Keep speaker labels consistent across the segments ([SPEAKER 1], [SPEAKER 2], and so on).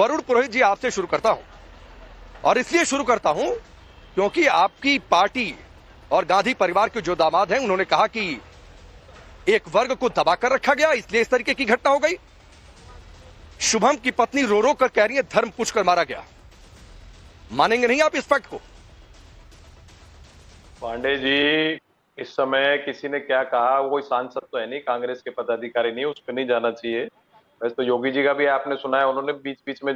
[SPEAKER 1] वरुण पुरोहित जी आपसे शुरू करता हूं, और इसलिए शुरू करता हूं क्योंकि आपकी पार्टी और गांधी परिवार के जो दामाद हैं उन्होंने कहा कि एक वर्ग को दबाकर रखा गया, इसलिए इस तरीके की घटना हो गई। शुभम की पत्नी रो रो कर कह रही है धर्म पूछ कर मारा गया। मानेंगे नहीं आप इस फैक्ट को?
[SPEAKER 2] पांडे जी, इस समय किसी ने क्या कहा, वो कोई सांसद तो है नहीं, कांग्रेस के पदाधिकारी नहीं, उस पर नहीं जाना चाहिए। वैसे तो योगी जी का भी आपने सुना है, उन्होंने बीच बीच में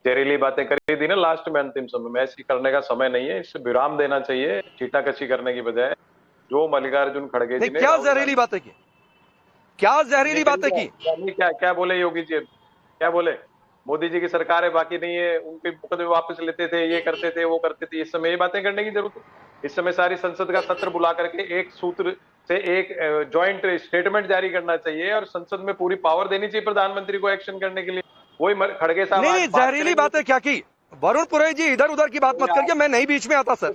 [SPEAKER 2] जहरीली बातें करी थी ना लास्ट में, अंतिम समय में। ऐसी करने का समय नहीं है, इससे विराम देना चाहिए छीटाकशी करने की बजाय। जो मल्लिकार्जुन खड़गे जी ने
[SPEAKER 1] क्या जहरीली बातें की? क्या जहरीली बातें की?
[SPEAKER 2] क्या बोले योगी जी? क्या बोले? मोदी जी की सरकार है, बाकी नहीं है, उनके मुकदमे वापस लेते थे, ये करते थे, वो करते थे। इस समय ये बातें करने की जरूरत है? इस समय सारी संसद का सत्र बुला करके एक सूत्र से एक जॉइंट स्टेटमेंट जारी करना चाहिए और संसद में पूरी पावर देनी चाहिए प्रधानमंत्री को एक्शन करने के लिए। वही खड़गे साहब
[SPEAKER 1] नहीं, जहरीली बातें क्या की? वरुण पुरोहित जी इधर उधर की बात मत करिए, मैं नहीं बीच में आता सर,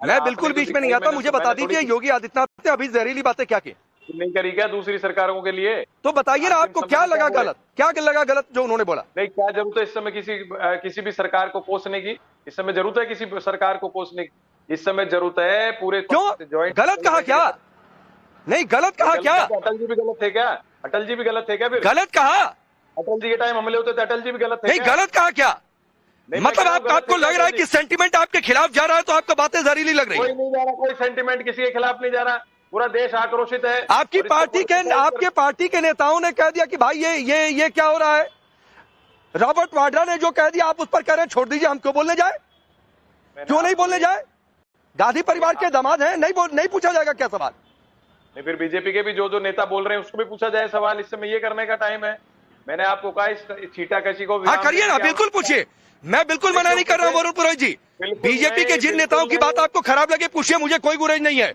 [SPEAKER 1] मैं बिल्कुल बीच में नहीं आता। मुझे बता दीजिए योगी आदित्यनाथ ने अभी जहरीली बातें क्या की?
[SPEAKER 2] नहीं करी क्या दूसरी सरकारों के लिए?
[SPEAKER 1] तो बताइए ना, आपको क्या लगा गलत? क्या लगा गलत जो उन्होंने बोला?
[SPEAKER 2] नहीं, क्या जरूरत है इस समय किसी भी सरकार को कोसने की? इस समय जरूरत है किसी सरकार को कोसने की? इस समय जरूरत है पूरे
[SPEAKER 1] क्यों? गलत कहा क्या? नहीं, गलत कहा क्या?
[SPEAKER 2] अटल जी भी गलत थे क्या? अटल जी भी गलत थे क्या? फिर
[SPEAKER 1] गलत कहा?
[SPEAKER 2] अटल जी के टाइम हमले होते थे, अटल जी भी गलत थे?
[SPEAKER 1] नहीं, गलत कहा क्या? मतलब आपको लग रहा है कि सेंटिमेंट आपके खिलाफ जा रहा है, तो आपको बातें जहरीली लग रही है?
[SPEAKER 2] कोई नहीं जा रहा, कोई सेंटिमेंट किसी के खिलाफ नहीं जा रहा, पूरा देश आक्रोशित है।
[SPEAKER 1] आपकी पार्टी के नेताओं ने कह दिया कि भाई ये क्या हो रहा है? रॉबर्ट वाड्रा ने जो कह दिया आप उस पर कह रहे हैं छोड़ दीजिए, हम क्यों बोलने जाए? क्यों नहीं बोलने जाए? गांधी परिवार के दामाद हैं, नहीं पूछा जाएगा क्या सवाल?
[SPEAKER 2] नहीं, फिर बीजेपी के भी जो नेता बोल रहे हैं उसको भी पूछा जाए सवाल। इस समय ये करने का टाइम है। मैंने आपको कहा इस छीटाकशी को
[SPEAKER 1] करिए ना, बिल्कुल पूछिए, मैं बिल्कुल मना नहीं कर रहा हूं वरुण पुरोहित जी। बीजेपी के जिन नेताओं की बात आपको खराब लगे पूछिए, मुझे कोई गुरेज नहीं है,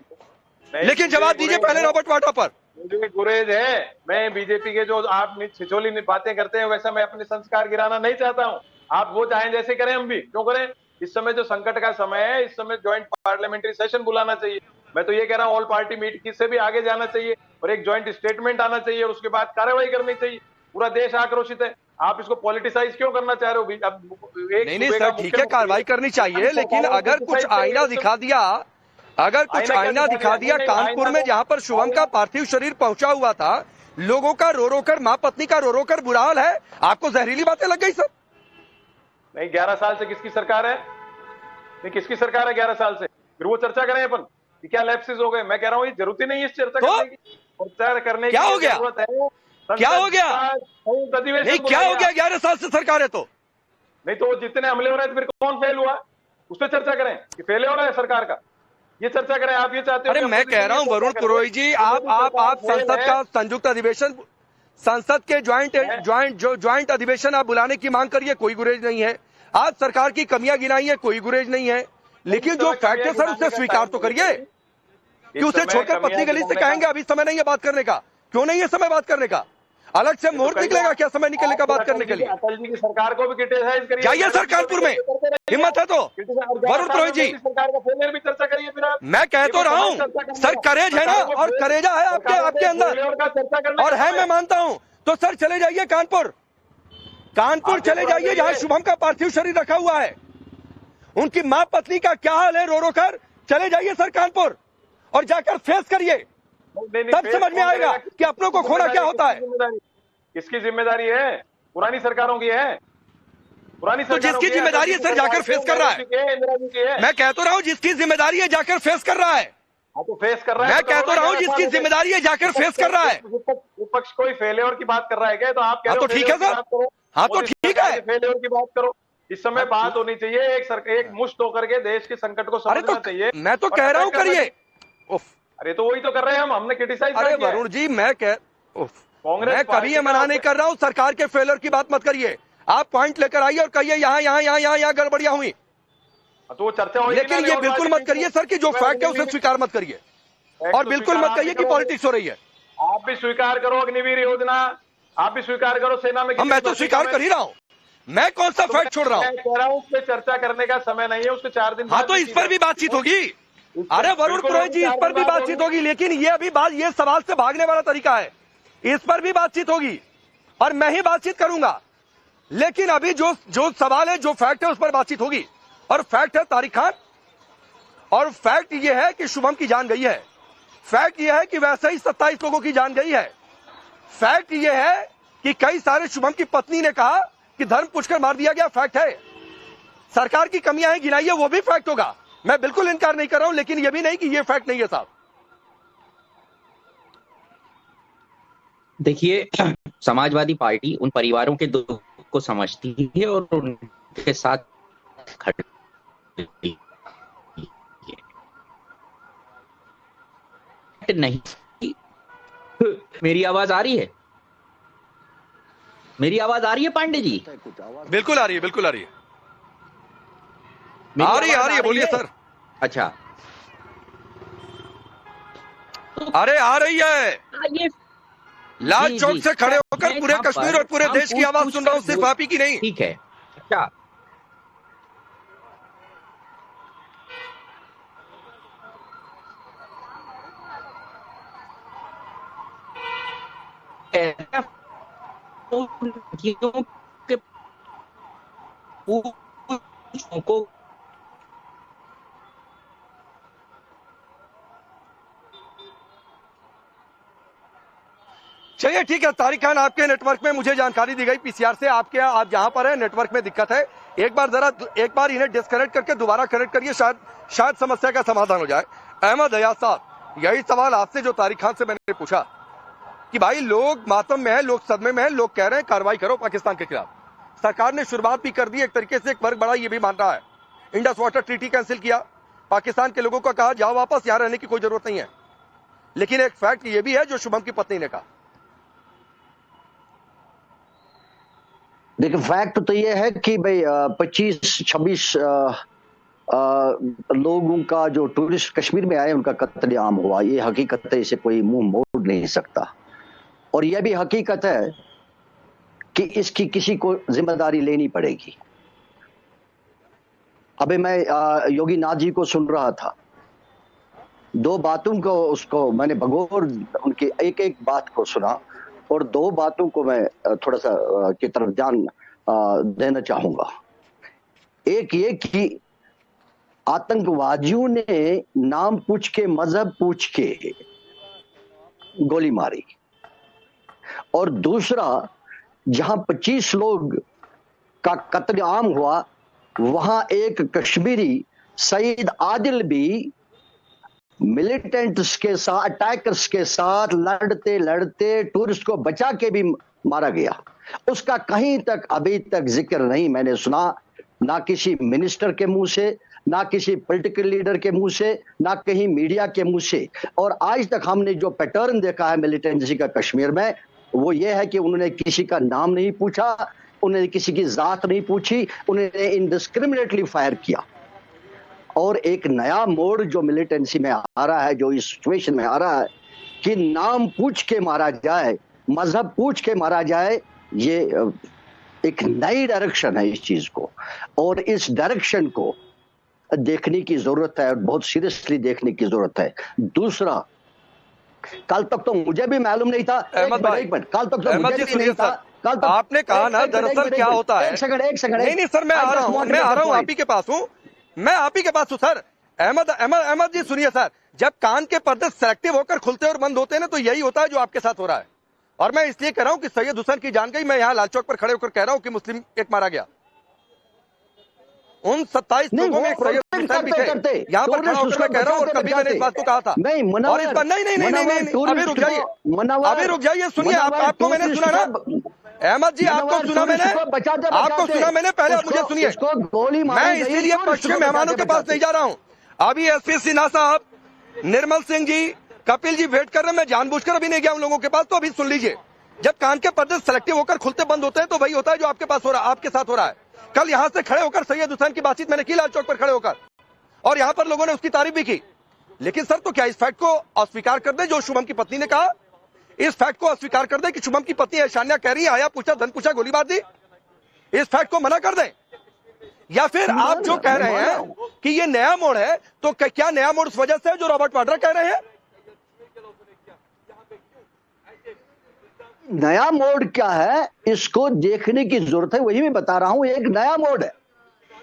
[SPEAKER 1] लेकिन जवाब दीजिए पहले रॉबर्ट वाड्रा पर।
[SPEAKER 2] मुझे गुरेज है, मैं बीजेपी के जो आप छिछोली बातें करते हैं वैसा मैं अपने संस्कार गिराना नहीं चाहता हूं। आप वो चाहें जैसे करें, हम भी क्यों करें? इस समय जो संकट का समय है, इस समय ज्वाइंट पार्लियामेंट्री सेशन बुलाना चाहिए। मैं तो ये कह रहा हूं ऑल पार्टी मीट से भी आगे जाना चाहिए और एक ज्वाइंट स्टेटमेंट आना चाहिए और उसके बाद कार्रवाई करनी चाहिए। पूरा देश आक्रोशित है, आप इसको पॉलिटिसाइज क्यों करना चाह रहे हो? अब
[SPEAKER 1] नहीं सर, ठीक है, कार्रवाई करनी चाहिए, लेकिन अगर कुछ आईना दिखा दिया, कानपुर में जहां पर शुभम का पार्थिव शरीर पहुंचा हुआ था, लोगों का रो रो कर, मां पत्नी का रो रो कर बुरा हाल है, आपको जहरीली बातें लग गई सर?
[SPEAKER 2] नहीं, 11 साल से किसकी सरकार है? नहीं, किसकी सरकार है 11 साल से? फिर वो चर्चा करें अपन कि क्या लैप्सेस हो गए? मैं कह रहा हूँ ये जरूरत ही नहीं है इस चर्चा करने की। चर्चा करने की जरूरत है।
[SPEAKER 1] क्या हो गया? नहीं, क्या हो गया? 11 साल से सरकार है तो
[SPEAKER 2] नहीं, तो जितने हमले हो रहे थे फिर कौन फेल हुआ, उस पर चर्चा करें कि फेल हो रहा है सरकार का, ये चर्चा करें। आप ये चाहते हो?
[SPEAKER 1] अरे मैं कह रहा हूं वरुण पुरोहित जी, आप संसद का संयुक्त अधिवेशन, संसद के ज्वाइंट अधिवेशन आप बुलाने की मांग करिए, कोई गुरेज नहीं है। आज सरकार की कमियां गिनाई है, कोई गुरेज नहीं है, लेकिन जो फैक्ट है सर उसे स्वीकार तो करिए कि उसे छोड़कर पत्नी गली से कहेंगे अभी समय नहीं है बात करने का। क्यों नहीं है समय बात करने का? अलग से मुहूर्त निकलेगा क्या समय निकलेगा बात करने के लिए?
[SPEAKER 2] अटल जी की सरकार को भी क्रिटिसाइज करिए।
[SPEAKER 1] जाइए सर कानपुर में, हिम्मत है तो वरुण पुरोहित जी।
[SPEAKER 2] सरकार का फेलियर भी चर्चा करिए फिर आप।
[SPEAKER 1] मैं कह तो रहा हूं सर, करेज है ना, और करेजा है आपके अंदर, और है, मैं मानता हूं। तो सर चले जाइए कानपुर चले जाइए, जहां शुभम का पार्थिव शरीर रखा हुआ है, उनकी मां पत्नी का क्या हाल है रो रो कर। चले जाइए सर कानपुर और जाकर फेस करिए, तब समझ में आएगा कि अपनों को खोना क्या होता है।
[SPEAKER 2] किसकी जिम्मेदारी है? पुरानी सरकारों की है। पुरानी
[SPEAKER 1] तो जिसकी जिम्मेदारी है सर जाकर फेस कर रहा है। मैं कह तो रहा हूं जिसकी जिम्मेदारी है जाकर फेस कर रहा है।
[SPEAKER 2] तो फेस कर रहा है।
[SPEAKER 1] मैं कह तो रहा हूं जिसकी जिम्मेदारी है जाकर फेस कर रहा है।
[SPEAKER 2] विपक्ष कोई फेलियर की बात कर रहा है क्या? तो आप कह रहे हो
[SPEAKER 1] तो ठीक है सर, हाँ तो ठीक है,
[SPEAKER 2] फेलियर की बात करो। इस समय बात होनी चाहिए एक मुश्त होकर के देश के संकट को समझना चाहिए।
[SPEAKER 1] मैं तो कह रहा हूं करिए।
[SPEAKER 2] अरे तो वही तो कर रहे हैं हमने क्रिटिसाइज।
[SPEAKER 1] अरे वरुण जी, मैं कभी ये मना नहीं कर रहा हूं, सरकार के फेलियर की बात मत करिए। आप पॉइंट लेकर आइए और कहिए यहाँ गड़बड़ियां हुई,
[SPEAKER 2] तो चर्चा होगी।
[SPEAKER 1] लेकिन ये बिल्कुल मत करिए सर कि जो फैक्ट है उसे स्वीकार मत करिए, और बिल्कुल मत कहिए कि पॉलिटिक्स हो रही है।
[SPEAKER 2] आप भी स्वीकार करो अग्निवीर योजना, आप भी स्वीकार करो सेना में।
[SPEAKER 1] मैं तो स्वीकार कर ही रहा हूँ, मैं कौन सा फैक्ट छोड़ रहा हूँ?
[SPEAKER 2] कह रहा हूँ उस पर चर्चा करने का समय नहीं है, उसके 4 दिन।
[SPEAKER 1] हाँ तो इस पर भी बातचीत होगी। अरे वरुण पुरोहित जी, इस पर भी बातचीत होगी, लेकिन ये अभी ये सवाल से भागने वाला तरीका है। इस पर भी बातचीत होगी और मैं ही बातचीत करूंगा। लेकिन अभी जो जो सवाल है, जो फैक्ट है, उस पर बातचीत होगी। और फैक्ट है तारिक खान, और फैक्ट यह है कि शुभम की जान गई है। फैक्ट यह है कि वैसे ही 27 लोगों की जान गई है। फैक्ट यह है कि कई सारे शुभम की पत्नी ने कहा कि धर्म पूछकर मार दिया गया। फैक्ट है। सरकार की कमियां हैं, गिनाई है, वो भी फैक्ट होगा। मैं बिल्कुल इनकार नहीं कर रहा हूं, लेकिन यह भी नहीं कि यह फैक्ट नहीं है साहब।
[SPEAKER 3] देखिए, समाजवादी पार्टी उन परिवारों के दुख को समझती है और उनके साथ खड़ी नहीं। मेरी आवाज आ रही है? मेरी आवाज आ रही है पांडे जी?
[SPEAKER 1] बिल्कुल आ रही है, बिल्कुल आ रही है, आ रही है, बोलिए सर।
[SPEAKER 3] अच्छा,
[SPEAKER 1] अरे आ रही है।
[SPEAKER 3] ये
[SPEAKER 1] लाल चौक से खड़े होकर पूरे कश्मीर और पूरे देश की आवाज सुन रहा हूं, सिर्फ आप ही की नहीं।
[SPEAKER 3] ठीक है। अच्छा, को
[SPEAKER 1] चलिए ठीक है तारिक खान, आपके नेटवर्क में मुझे जानकारी दी गई पीसीआर से, आप जहां पर है नेटवर्क में दिक्कत है। एक बार इन्हें डिस्कनेक्ट करके दोबारा कनेक्ट करिए, शायद समस्या का समाधान हो जाए। अहमद अयाज साहब, यही सवाल आपसे जो तारिक खान से मैंने पूछा कि भाई लोग मातम में है, लोग सदमे में है, लोग कह रहे हैं कार्रवाई करो पाकिस्तान के खिलाफ। सरकार ने शुरुआत भी कर दी, एक तरीके से एक वर्ग बड़ा ये भी मान रहा है। इंडस वाटर ट्रीटी कैंसिल किया, पाकिस्तान के लोगों को कहा जाओ वापस, यहां रहने की कोई जरूरत नहीं है। लेकिन एक फैक्ट ये भी है जो शुभम की पत्नी ने कहा।
[SPEAKER 4] देखिए, फैक्ट तो ये है कि भाई 25-26 लोगों का जो टूरिस्ट कश्मीर में आए उनका कत्लेआम हुआ, ये हकीकत है, इसे कोई मुंह मोड़ नहीं सकता। और यह भी हकीकत है कि इसकी किसी को जिम्मेदारी लेनी पड़ेगी। अभी मैं योगी नाथ जी को सुन रहा था, दो बातों को उसको मैंने बगौर उनकी एक एक बात को सुना, और दो बातों को मैं थोड़ा सा की तरफ ध्यान देना चाहूंगा। एक ये कि आतंकवादियों ने नाम पूछ के, मजहब पूछ के गोली मारी, और दूसरा जहां 25 लोग का कत्लेआम हुआ, वहां एक कश्मीरी सईद आदिल भी मिलिटेंट्स के साथ, अटैकर्स के साथ लड़ते लड़ते टूरिस्ट को बचा के भी मारा गया। उसका कहीं तक अभी तक जिक्र नहीं मैंने सुना, ना किसी मिनिस्टर के मुंह से, ना किसी पॉलिटिकल लीडर के मुंह से, ना कहीं मीडिया के मुंह से। और आज तक हमने जो पैटर्न देखा है मिलिटेंसी का कश्मीर में, वो ये है कि उन्होंने किसी का नाम नहीं पूछा, उन्होंने किसी की जात नहीं पूछी, उन्होंने इनडिस्क्रिमिनेटली फायर किया। और एक नया मोड़ जो मिलिटेंसी में आ रहा है, जो इस सिचुएशन में आ रहा है कि नाम पूछ के मारा जाए, मजहब पूछ के मारा जाए, ये एक नई डायरेक्शन है इस चीज को, और इस डायरेक्शन को देखने की जरूरत है, और बहुत सीरियसली देखने की जरूरत है। दूसरा, कल तक तो मुझे भी मालूम नहीं था, एक मिनट, कल तक तो मुझे भी नहीं था। कल तक
[SPEAKER 1] आपने कहा ना, दरअसल क्या होता है,
[SPEAKER 4] एक सेकंड,
[SPEAKER 1] नहीं सर, मैं आ रहा हूं, आप ही के पास हूं, मैं आप ही के पास हूं सर। अहमद जी सुनिए सर, जब कान के पर्दे सेलेक्टिव होकर खुलते और बंद होते हैं ना, तो यही होता है जो आपके साथ हो रहा है। और मैं इसलिए कह रहा हूं कि सैयद हुसैन की जान गई। मैं यहां लाल चौक पर खड़े होकर कह रहा हूं कि मुस्लिम एक मारा गया। उन 27 लोगों में सैयद हुसैन भी थे। यहां पर खड़ा होकर मैं कह रहा हूं, और कभी मैंने इस बात को कहा था। और इस बार नहीं, अभी रुक जाइए, अभी रुक जाइए, सुनिए, आपको मैंने सुना ना अहमद जी, आपको सुना मैंने, पहले आप मुझे सुनिए। मैं इसीलिए पश्चिमी मेहमानों के पास नहीं जा रहा हूं। अभी एसपी सिन्हा साहब, निर्मल सिंह जी, कपिल जी वेट कर रहे हैं, मैं जानबूझकर अभी नहीं गया उन लोगों के पास। तो अभी सुन लीजिए, जब कान के पर्दे सेलेक्टिव होकर खुलते बंद होते हैं, तो वही होता है जो आपके पास हो रहा है, आपके साथ हो रहा है। कल यहां से खड़े होकर सैयद हुसैन की बातचीत मैंने की लाल चौक पर खड़े होकर, और यहां पर लोगों ने उसकी तारीफ भी की। लेकिन सर, तो क्या इस फैक्ट को अस्वीकार कर दे जो शुभम की पत्नी ने कहा? इस फैक्ट को अस्वीकार कर दे कि शुभम की पत्नी ऐशानिया कह रही है आया पूछा धन पूछा गोली मार दी? इस फैक्ट को मना कर दें? या फिर आप जो कह रहे हैं कि ये नया मोड़ है, तो क्या नया मोड़ उस वजह से है जो रॉबर्ट वाड्रा कह रहे हैं?
[SPEAKER 4] नया मोड क्या है इसको देखने की जरूरत है। वही मैं बता रहा हूं, एक नया मोड है।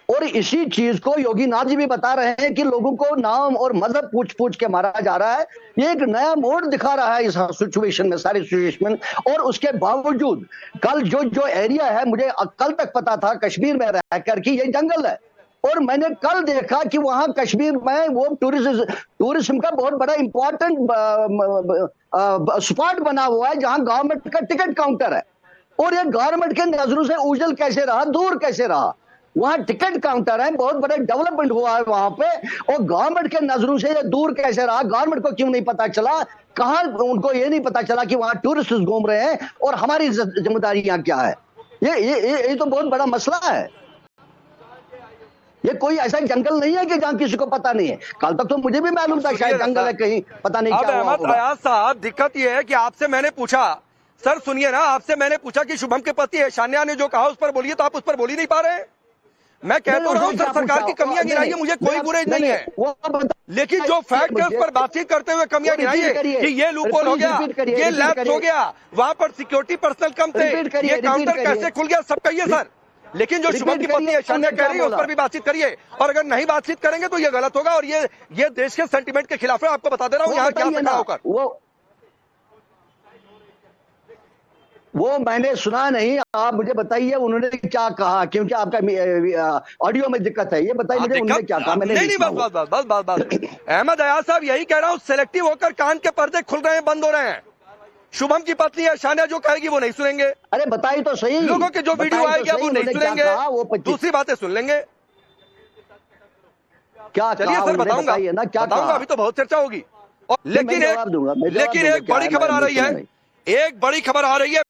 [SPEAKER 4] और इसी चीज को योगीनाथ जी भी बता रहे हैं कि लोगों को नाम और मजहब पूछ पूछ के मारा जा रहा है। ये एक नया मोड दिखा रहा है इस सिचुएशन में, सारी सिचुएशन में। और उसके बावजूद कल जो एरिया है, मुझे कल तक पता था कश्मीर में रहकर कि ये जंगल है, और मैंने कल देखा कि वहां कश्मीर में वो टूरिज्म का बहुत बड़ा इंपॉर्टेंट स्पॉट बना हुआ है, जहां गवर्नमेंट का टिकट काउंटर है। और ये गवर्नमेंट के नजरों से उजल कैसे रहा, दूर कैसे रहा? वहां टिकट काउंटर है, बहुत बड़ा डेवलपमेंट हुआ है वहां पे, और गवर्नमेंट के नजरों से ये दूर कैसे रहा? गवर्नमेंट को क्यों नहीं पता चला? कहां उनको ये नहीं पता चला कि वहां टूरिस्ट घूम रहे हैं और हमारी जिम्मेदारियां क्या है? ये तो बहुत बड़ा मसला है। ये कोई ऐसा जंगल नहीं है कि जहां किसी को पता नहीं है। कल तक तो मुझे भी मालूम था शायद जंगल है कहीं, पता नहीं
[SPEAKER 1] अब
[SPEAKER 4] क्या हुआ
[SPEAKER 1] अहमद
[SPEAKER 4] होगा।
[SPEAKER 1] अयाज साहब, दिक्कत यह है कि आपसे मैंने पूछा, सर सुनिए ना, आपसे मैंने पूछा कि शुभम के पति ईशान्या ने जो कहा उस पर बोलिए, तो आप उस पर बोल ही नहीं पा रहे हैं। मैं कह तो रहा हूं सर, सरकार की कमियां गिनाइए, मुझे कोई गुरेज नहीं है, लेकिन जो फैक्ट है उस पर बातचीत करते हुए कमियां गिनाइए कि ये लूपहोल हो गया, ये लैप्स हो गया, वहां पर सिक्योरिटी पर्सनल कम थे, ये काउंटर कैसे खुल गया, सब कहिए सर। लेकिन जो शुभम की पत्नी ईशान्या कह रही है उस पर भी बातचीत करिए, और अगर नहीं बातचीत करेंगे तो ये गलत होगा, और ये देश के सेंटीमेंट के खिलाफ है। आपको बता दे रहा हूं यहाँ क्या खड़ा होकर।
[SPEAKER 4] वो मैंने सुना नहीं, आप मुझे बताइए उन्होंने क्या कहा, क्योंकि आपका ऑडियो में दिक्कत है। ये बताइए मुझे उन्होंने क्या कहा। मैंने
[SPEAKER 1] नहीं, बस अहमद अयाज साहब, यही कह रहा हूं, सेलेक्टिव होकर कान के पर्दे खुल रहे हैं, बंद हो रहे हैं। शुभम की पत्नी ईशान्या जो कहेगी वो नहीं सुनेंगे,
[SPEAKER 4] अरे बताइए तो सही,
[SPEAKER 1] लोगों के जो वीडियो आएगा वो नहीं सुनेंगे, दूसरी बातें सुन लेंगे।
[SPEAKER 4] क्या
[SPEAKER 1] चलिए सर, बताऊंगा
[SPEAKER 4] ना, क्या
[SPEAKER 1] बताऊंगा, अभी तो बहुत चर्चा होगी। लेकिन एक बड़ी खबर आ रही है, एक बड़ी खबर आ रही है।